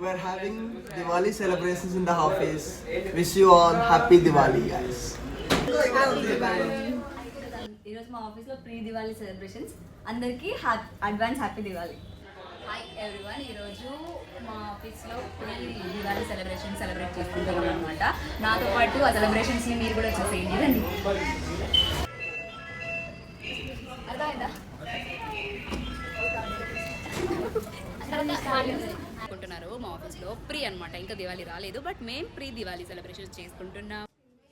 We're having Diwali celebrations in the office. Wish you all happy Diwali, guys. ఈరోజు మా ఆఫీస్లో pre Diwali celebrations అందరికీ advance happy Diwali. Hi everyone, ఈరోజు మా ఆఫీస్లో ప్రీ దివాళీ సెలబ్రేట్ చేసుకుంటున్నాం అనమాట. నాతో పాటు ఆ సెలబ్రేషన్స్ని మీరు కూడా వచ్చేసేయండి. రండి. అర్థమైందా? అనుకుంటున్నారు మా ఆఫీస్లో ప్రీ అనమాట. ఇంకా దివాళీ రాలేదు, బట్ మేము ప్రీ దివాళీ సెలబ్రేషన్స్ చేసుకుంటున్నాం.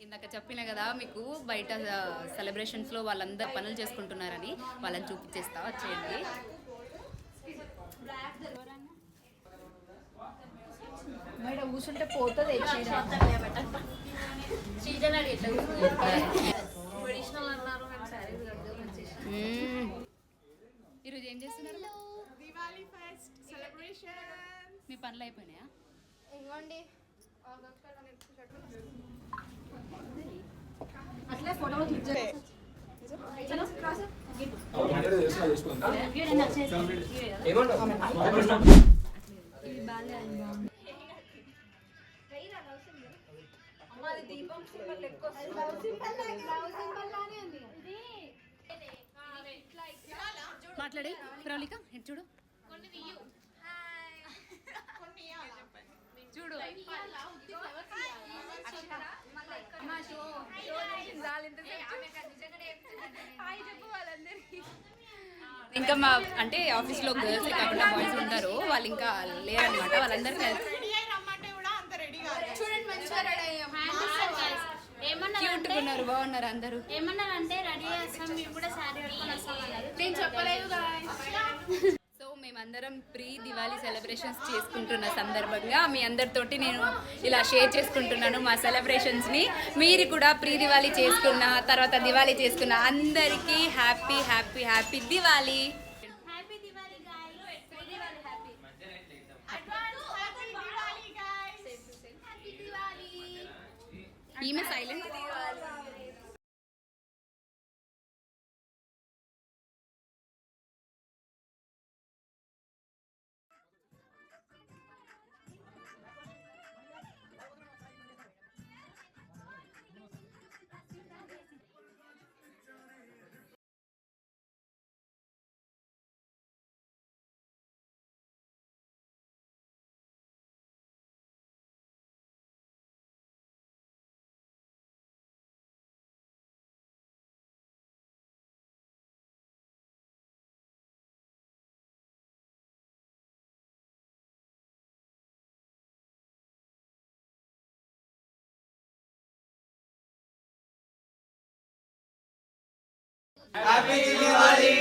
ఇందాక చెప్పిన కదా మీకు బయట సెలబ్రేషన్స్లో వాళ్ళందరూ పనులు చేసుకుంటున్నారని, వాళ్ళని చూపించేస్తా వచ్చేయండి. మేడం కూర్చుంటే పోతుంది. ఈరోజు ఏం చేస్తున్నారు? Diwali pest celebration. మీ పనులు అయిపోయినాయా? ఇవ్వండి. అట్లా ఫోటో క్లిక్ చేయండి. మాట్లాడే ప్రవళిక చూడు చూడు ఇంకా మా అంటే ఆఫీస్లో గర్ల్స్ కాకుండా బాయ్స్ ఉంటారు, వాళ్ళు ఇంకా లేరనమాట. వాళ్ళందరికీ క్యూట్గా బాగున్నారు అందరూ. ఏమన్నారంటే రెడీ చేస్తాం, మేము కూడా శారీ కట్టుకొని వస్తామన్నారు. నేను చెప్పలేదు. సో మేమందరం ప్రీ దివాళీ సెలబ్రేషన్స్ చేసుకుంటున్న సందర్భంగా మీ అందరితోటి నేను ఇలా షేర్ చేసుకుంటున్నాను మా సెలబ్రేషన్స్ని. మీరు కూడా ప్రీ దివాళీ చేసుకున్న తర్వాత దివాళీ చేసుకున్న అందరికీ happy happy happy Diwali. Happy Diwali guys. Happy Diwali. ఈమె సైలెంట్. Happy Diwali!